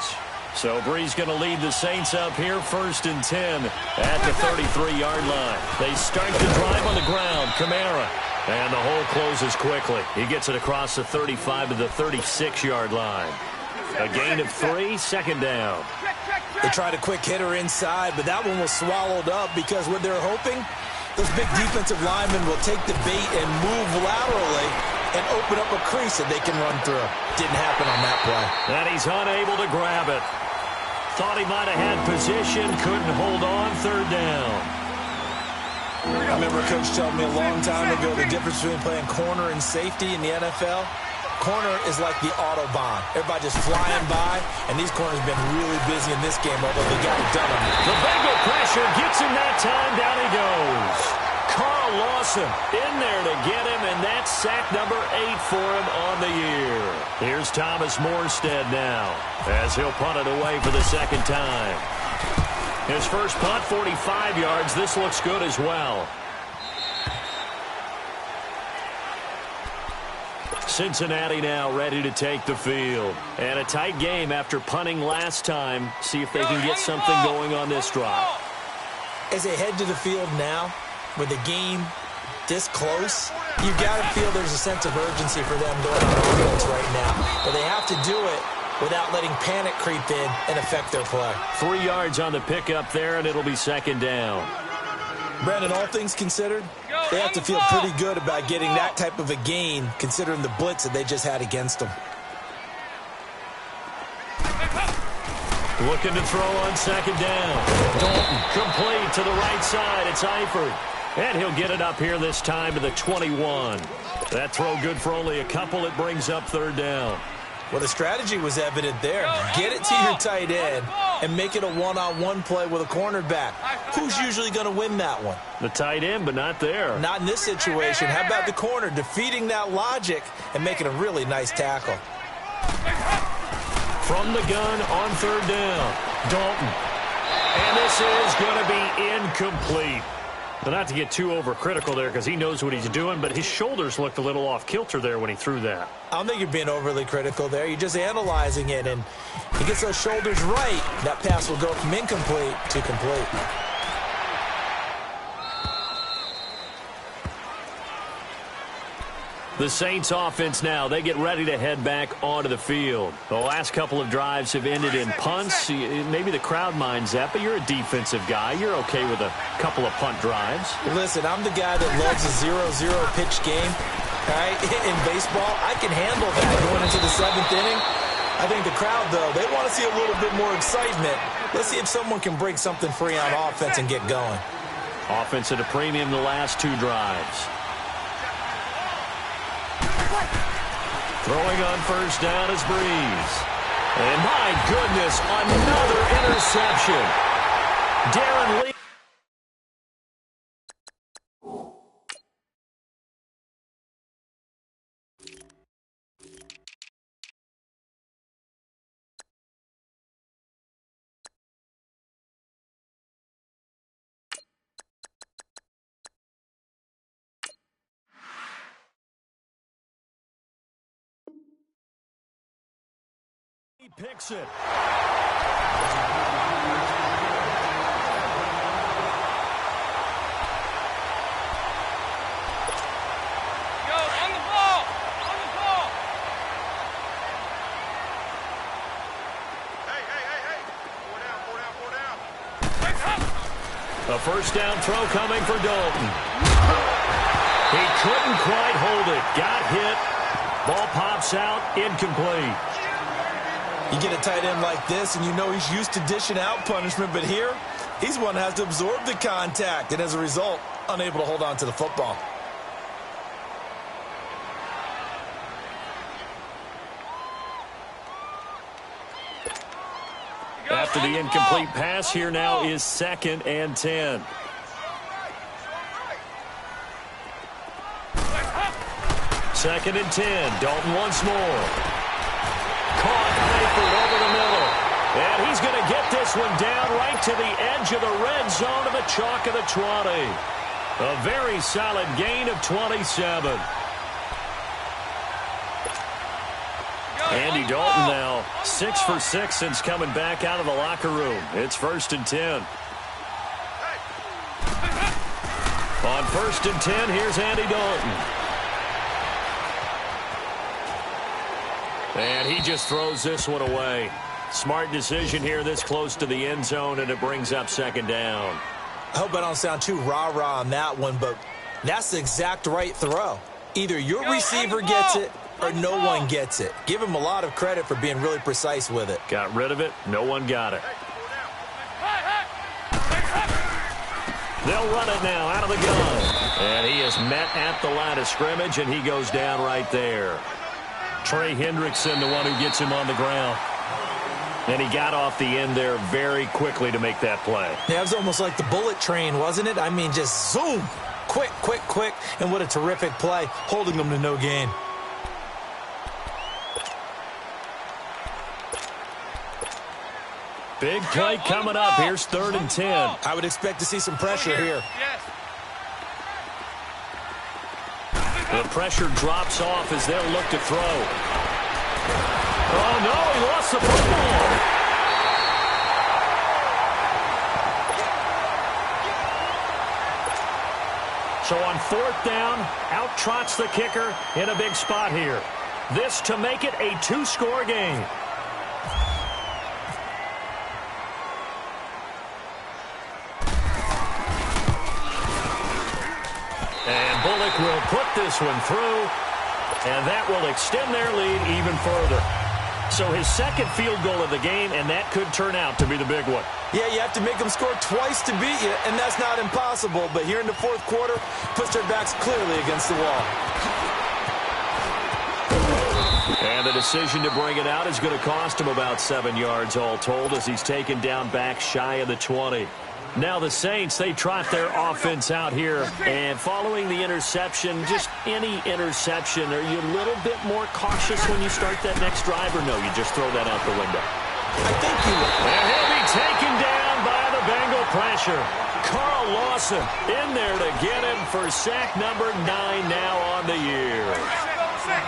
So Breeze going to lead the Saints up here, 1st and 10 at the 33-yard line. They start the drive on the ground. Kamara. And the hole closes quickly. He gets it across the 35 to the 36-yard line. A gain of 3, 2nd down. They tried a quick hitter inside, but that one was swallowed up because what they're hoping, those big defensive linemen will take the bait and move laterally and open up a crease that they can run through. Didn't happen on that play. And he's unable to grab it. Thought he might have had position, couldn't hold on, 3rd down. I remember a coach telling me a long time ago the difference between playing corner and safety in the NFL. Corner is like the Autobahn. Everybody just flying by, and these corners have been really busy in this game, although they got it done on it. The Bengal pressure gets him that time. Down he goes. Carl Lawson in there to get him, and that's sack number 8 for him on the year. Here's Thomas Morstead now as he'll punt it away for the 2nd time. His first punt, 45 yards. This looks good as well. Cincinnati now ready to take the field. And a tight game after punting last time. See if they can get something going on this drive. As they head to the field now, with the game this close, you've got to feel there's a sense of urgency for them going on offense right now. But they have to do it without letting panic creep in and affect their play. 3 yards on the pickup there, and it'll be 2nd down. Brandon, all things considered, they have to feel pretty good about getting that type of a gain, considering the blitz that they just had against them. Looking to throw on 2nd down. Dalton complete to the right side. It's Eifert. And he'll get it up here this time to the 21. That throw good for only a couple. It brings up 3rd down. Well, the strategy was evident there. Get it to your tight end and make it a one-on-one play with a cornerback. Who's usually going to win that one? The tight end, but not there. Not in this situation. How about the corner defeating that logic and making a really nice tackle? From the gun on third down, Dalton. And this is going to be incomplete. But not to get too overcritical there because he knows what he's doing, but his shoulders looked a little off kilter there when he threw that. I don't think you're being overly critical there. You're just analyzing it, and he gets those shoulders right. That pass will go from incomplete to complete. The Saints offense now, they get ready to head back onto the field. The last couple of drives have ended in punts. Maybe the crowd minds that, but you're a defensive guy. You're okay with a couple of punt drives. Listen, I'm the guy that loves a 0-0 pitch game. All right? In baseball, I can handle that going into the 7th inning. I think the crowd, though, they want to see a little bit more excitement. Let's see if someone can break something free on offense and get going. Offense at a premium the last 2 drives. Throwing on first down is Breeze. And my goodness, another interception. Darren Lee. He picks it. A first down throw coming for Dalton. He couldn't quite hold it. Got hit. Ball pops out. Incomplete. You get a tight end like this, and you know he's used to dishing out punishment, but here, he's one that has to absorb the contact, and as a result, unable to hold on to the football. After the incomplete pass, here now is 2nd and 10. Second and 10. Dalton once more. Caught Hayford over the middle. And he's going to get this one down right to the edge of the red zone of the chalk of the 20. A very solid gain of 27. Andy Dalton now 6 for 6 since coming back out of the locker room. It's 1st and 10. On 1st and 10, here's Andy Dalton. And he just throws this one away. Smart decision here this close to the end zone, and it brings up 2nd down. I hope I don't sound too rah-rah on that one, but that's the exact right throw. Either your receiver gets it or no one gets it. Give him a lot of credit for being really precise with it. Got rid of it. No one got it. They'll run it now out of the gun. And he is met at the line of scrimmage, and he goes down right there. Trey Hendrickson, the one who gets him on the ground. And he got off the end there very quickly to make that play. Yeah, it was almost like the bullet train, wasn't it? I mean, just zoom. Quick, quick, quick. And what a terrific play, holding them to no gain. Big play coming up. Here's 3rd and 10. I would expect to see some pressure here. The pressure drops off as they'll look to throw. Oh, no, he lost the football. So on 4th down, out trots the kicker in a big spot here. This to make it a 2-score game. And Bullock will put this one through, and that will extend their lead even further. So his 2nd field goal of the game, and that could turn out to be the big one. Yeah, you have to make them score twice to beat you, and that's not impossible. But here in the 4th quarter, puts their backs clearly against the wall. And the decision to bring it out is going to cost him about 7 yards all told as he's taken down back shy of the 20. Now the Saints, they trot their offense out here. And following the interception, just any interception, are you a little bit more cautious when you start that next drive, or no, you just throw that out the window? I think you will. And he'll be taken down by the Bengal pressure. Carl Lawson in there to get him for sack number 9 now on the year.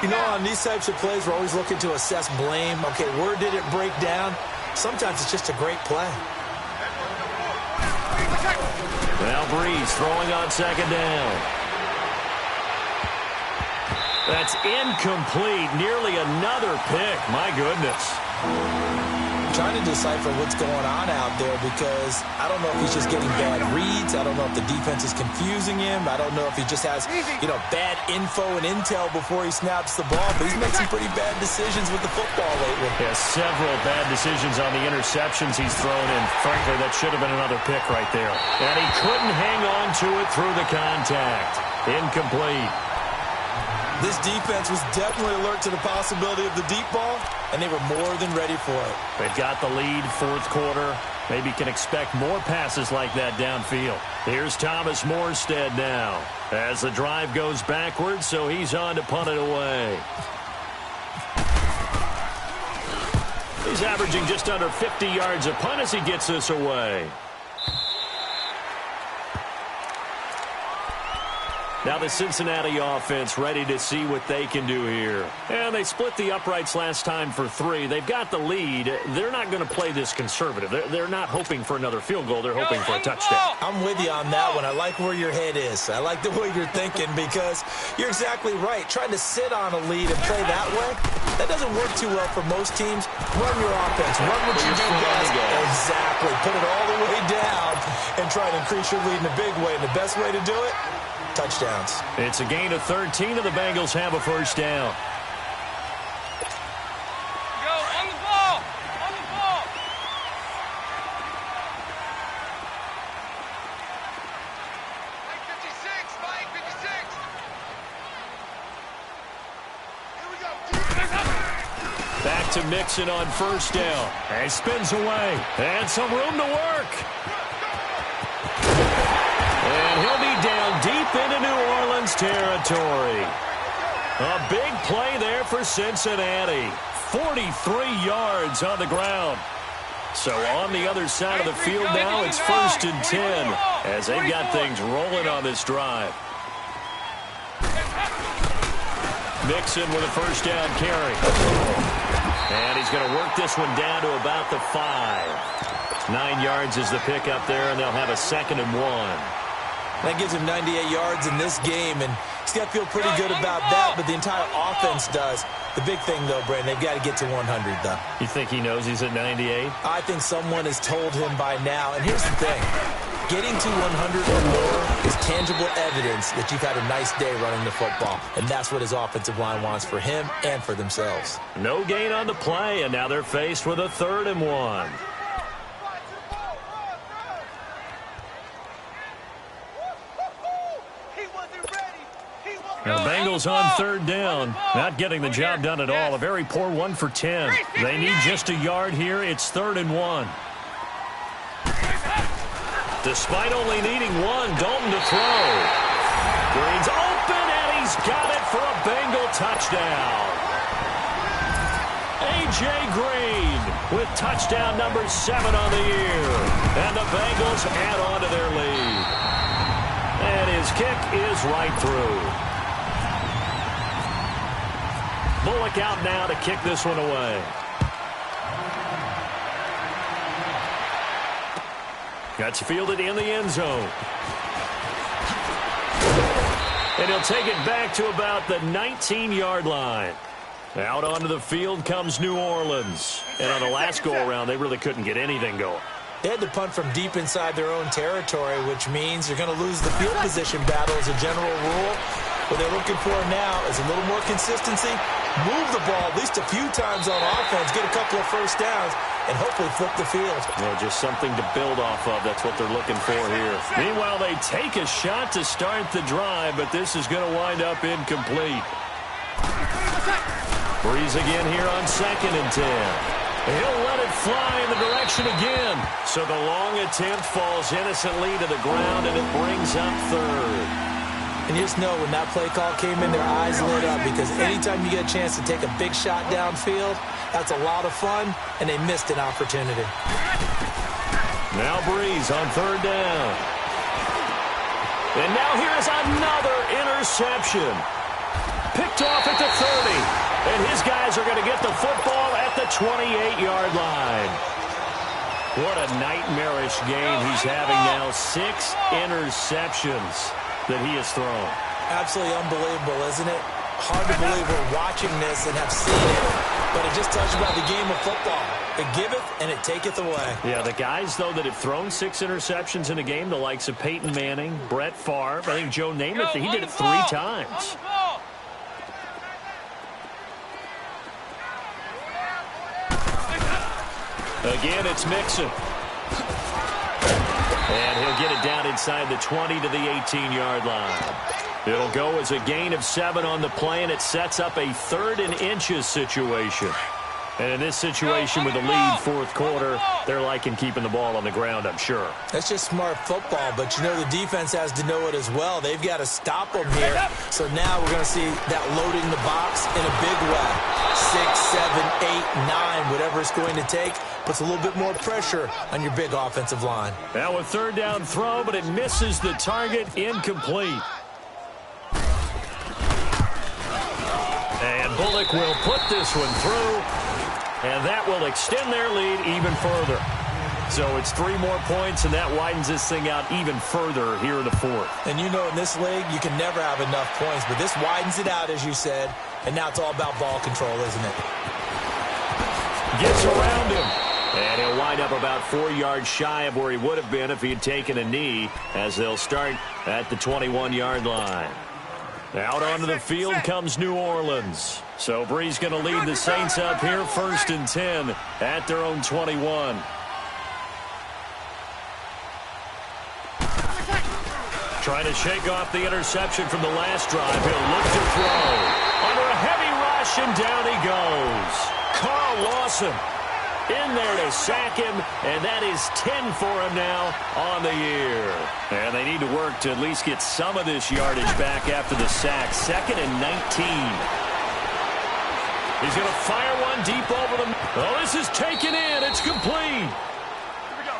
You know, on these types of plays, we're always looking to assess blame. Okay, where did it break down? Sometimes it's just a great play. Well, Breeze throwing on second down. That's incomplete. Nearly another pick. My goodness. Trying to decipher what's going on out there because I don't know if he's just getting bad reads. I don't know if the defense is confusing him. I don't know if he just has, bad info and intel before he snaps the ball. But he's made some pretty bad decisions with the football lately. Yeah, several bad decisions on the interceptions he's thrown in. Frankly, that should have been another pick right there. And he couldn't hang on to it through the contact. Incomplete. This defense was definitely alert to the possibility of the deep ball, and they were more than ready for it. They've got the lead, fourth quarter. Maybe can expect more passes like that downfield. Here's Thomas Morstead now as the drive goes backwards, so he's on to punt it away. He's averaging just under 50 yards a punt as he gets this away. Now the Cincinnati offense ready to see what they can do here. And they split the uprights last time for 3. They've got the lead. They're not going to play this conservative. They're not hoping for another field goal. They're hoping for a touchdown. I'm with you on that one. I like where your head is. I like the way you're thinking because you're exactly right. Trying to sit on a lead and play that way, that doesn't work too well for most teams. Run your offense. Run what you do best. Exactly. Put it all the way down and try to increase your lead in a big way. And the best way to do it, touchdowns. It's a gain of 13, and the Bengals have a first down. Go, on the ball! On the ball! Mike 56! Mike 56! Here we go! Back to Mixon on first down. And spins away. And some room to work. And he'll be down deep into New Orleans territory. A big play there for Cincinnati. 43 yards on the ground. So on the other side of the field now, it's 1st and 10 as they've got things rolling on this drive. Mixon with a first down carry. And he's going to work this one down to about the 5. 9 yards is the pick up there, and they'll have a 2nd and 1. That gives him 98 yards in this game, and he's got to feel pretty good about that, but the entire offense does. The big thing, though, Brandon, they've got to get to 100, though. You think he knows he's at 98? I think someone has told him by now, and here's the thing. Getting to 100 or more is tangible evidence that you've had a nice day running the football, and that's what his offensive line wants for him and for themselves. No gain on the play, and now they're faced with a 3rd and 1. The Bengals on 3rd down. Not getting the job done at all. A very poor 1 for 10. They need just a yard here. It's 3rd and 1. Despite only needing 1, Dalton to throw. Green's open, and he's got it for a Bengal touchdown. A.J. Green with touchdown number 7 on the year. And the Bengals add on to their lead. And his kick is right through. Bullock out now to kick this one away. That's fielded in the end zone. And he'll take it back to about the 19-yard line. Out onto the field comes New Orleans. And on the last go-around, they really couldn't get anything going. They had to punt from deep inside their own territory, which means you're going to lose the field position battle as a general rule. What they're looking for now is a little more consistency, move the ball at least a few times on offense, get a couple of first downs, and hopefully flip the field. Yeah, just something to build off of. That's what they're looking for here. Meanwhile, they take a shot to start the drive, but this is going to wind up incomplete. Breeze again here on 2nd and 10. He'll let it fly in the direction again. So the long attempt falls innocently to the ground, and it brings up 3rd. And you just know when that play call came in, their eyes lit up, because anytime you get a chance to take a big shot downfield, that's a lot of fun, and they missed an opportunity. Now Breeze on 3rd down. And now here's another interception. Picked off at the 30. And his guys are going to get the football at the 28-yard line. What a nightmarish game he's having now. 6 interceptions that he has thrown. Absolutely unbelievable, isn't it? Hard to believe we're watching this and have seen it, but it just tells you about the game of football. It giveth and it taketh away. Yeah, the guys, though, that have thrown 6 interceptions in a game, the likes of Peyton Manning, Brett Favre, I think Joe Namath, he did it 3 times. Again, it's Mixon. And he'll get it down inside the 20 to the 18-yard line. It'll go as a gain of 7 on the play, and it sets up a 3rd and inches situation. And in this situation with the lead 4th quarter, they're liking keeping the ball on the ground, I'm sure. That's just smart football, but you know the defense has to know it as well. They've got to stop them here. So now we're going to see that loading the box in a big way. 6, 7, 8, 9, whatever it's going to take, puts a little bit more pressure on your big offensive line. Now a 3rd down throw, but it misses the target, incomplete. And Bullock will put this one through. And that will extend their lead even further. So it's 3 more points, and that widens this thing out even further here in the 4th. And you know in this league, you can never have enough points, but this widens it out, as you said, and now it's all about ball control, isn't it? Gets around him. And he'll wind up about 4 yards shy of where he would have been if he had taken a knee, as they'll start at the 21-yard line. Out onto the field comes New Orleans. So Breeze going to lead the Saints up here 1st and 10 at their own 21. Trying to shake off the interception from the last drive. He'll look to throw. Under a heavy rush, and down he goes. Carl Lawson in there to sack him, and that is 10 for him now on the year. And they need to work to at least get some of this yardage back after the sack. 2nd and 19. He's going to fire one deep over the... Oh, this is taken in. It's complete.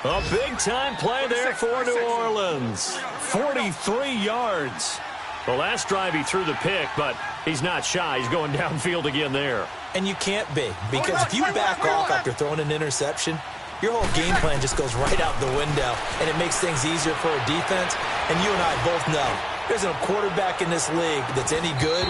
A big-time play there for New Orleans. 43 yards. The last drive he threw the pick, but he's not shy. He's going downfield again there. And you can't be, because if you back off after throwing an interception, your whole game plan just goes right out the window, and it makes things easier for a defense. And you and I both know there's a quarterback in this league that's any good.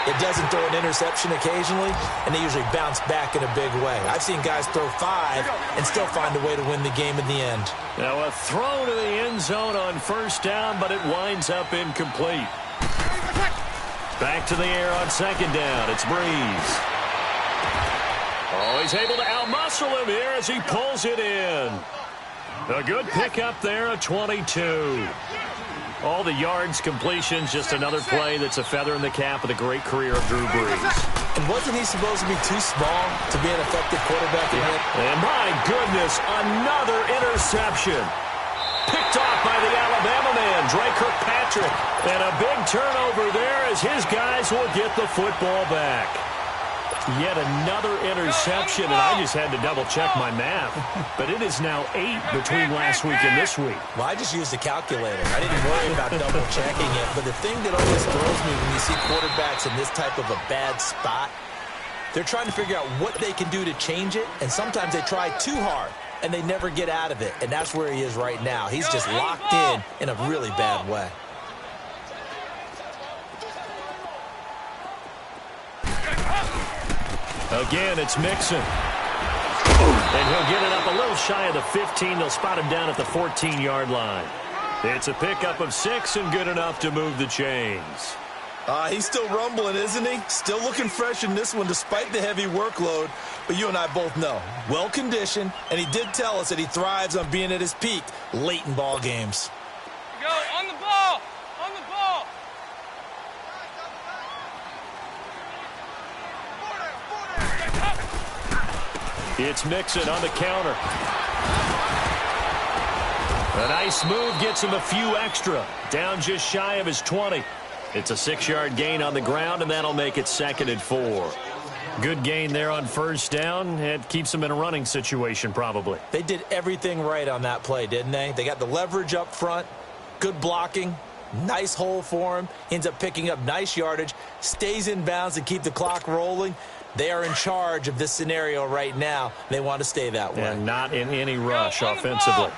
It doesn't throw an interception occasionally, and they usually bounce back in a big way. I've seen guys throw 5 and still find a way to win the game in the end. Now a throw to the end zone on 1st down, but it winds up incomplete. Back to the air on 2nd down. It's Breeze. Oh, he's able to outmuscle him here as he pulls it in. A good pickup there at 22. All the yards, completions, just another play that's a feather in the cap of the great career of Drew Brees. And wasn't he supposed to be too small to be an effective quarterback? And my goodness, another interception. Picked off by the Alabama man, Dre Kirkpatrick. And a big turnover there as his guys will get the football back. Yet another interception, and I just had to double-check my math. But it is now 8 between last week and this week. Well, I just used a calculator. I didn't worry about double-checking it. But the thing that always throws me when you see quarterbacks in this type of a bad spot, they're trying to figure out what they can do to change it, and sometimes they try too hard, and they never get out of it. And that's where he is right now. He's just locked in a really bad way. Again, it's Mixon. And he'll get it up a little shy of the 15. They'll spot him down at the 14-yard line. It's a pickup of 6 and good enough to move the chains. He's still rumbling, isn't he? Still looking fresh in this one despite the heavy workload. But you and I both know, well-conditioned, and he did tell us that he thrives on being at his peak late in ball games. Go, on the ball! On the ball! It's Mixon on the counter. A nice move gets him a few extra. Down just shy of his 20. It's a 6-yard gain on the ground, and that'll make it 2nd and 4. Good gain there on first down. It keeps them in a running situation probably. They did everything right on that play, didn't they? They got the leverage up front, good blocking, nice hole for him, ends up picking up nice yardage, stays in bounds and keep the clock rolling. They are in charge of this scenario right now. They want to stay that way. And not in any rush offensively.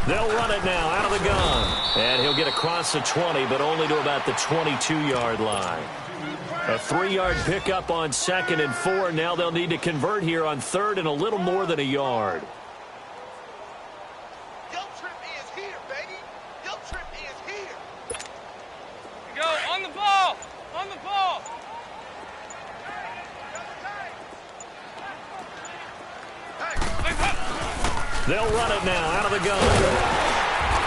They'll run it now out of the gun. And he'll get across the 20, but only to about the 22-yard line. A 3-yard pickup on 2nd and 4. Now they'll need to convert here on 3rd and a little more than a yard. Your trip is here, baby. Your trip is here. Go on the ball. On the ball. They'll run it now out of the gun.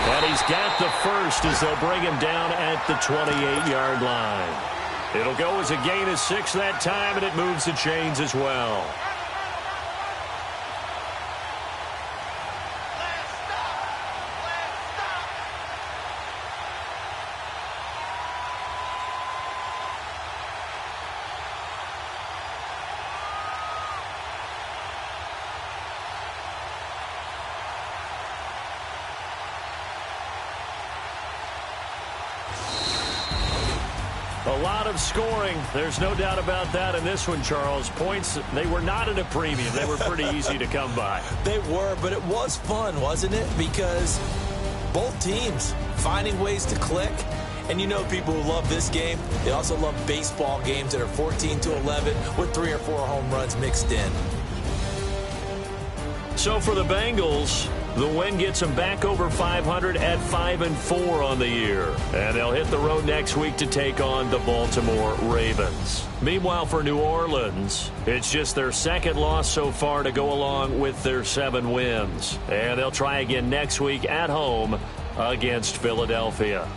And he's got the first as they'll bring him down at the 28-yard line. It'll go as a gain of 6 that time, and it moves the chains as well. A lot of scoring. There's no doubt about that in this one, Charles. Points, they were not at a premium. They were pretty easy to come by. They were, but it was fun, wasn't it? Because both teams finding ways to click. And you know people who love this game, they also love baseball games that are 14-11 with 3 or 4 home runs mixed in. So for the Bengals, the win gets them back over 500 at 5-4 on the year. And they'll hit the road next week to take on the Baltimore Ravens. Meanwhile, for New Orleans, it's just their 2nd loss so far to go along with their 7 wins. And they'll try again next week at home against Philadelphia.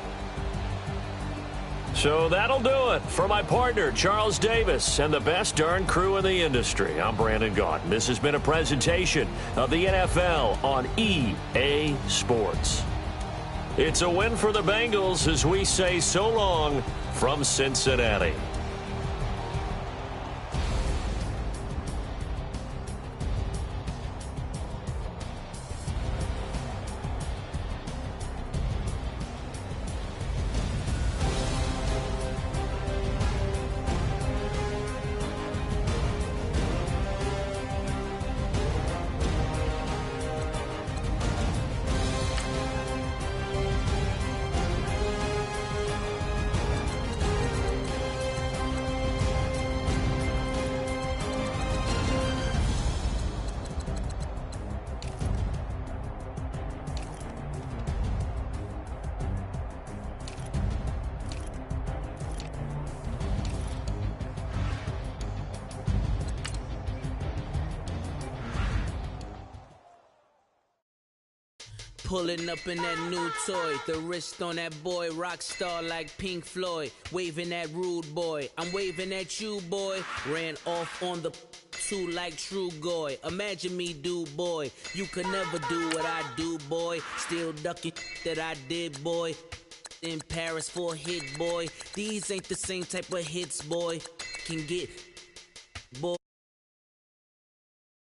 So that'll do it for my partner, Charles Davis, and the best darn crew in the industry. I'm Brandon Gaudin. This has been a presentation of the NFL on EA Sports. It's a win for the Bengals as we say so long from Cincinnati. Pulling up in that new toy, the wrist on that boy, rock star like Pink Floyd, waving at rude boy, I'm waving at you boy, ran off on the two like True Goy, imagine me do boy, you could never do what I do boy, still ducking that I did boy, in Paris for a hit boy, these ain't the same type of hits boy, can get boy.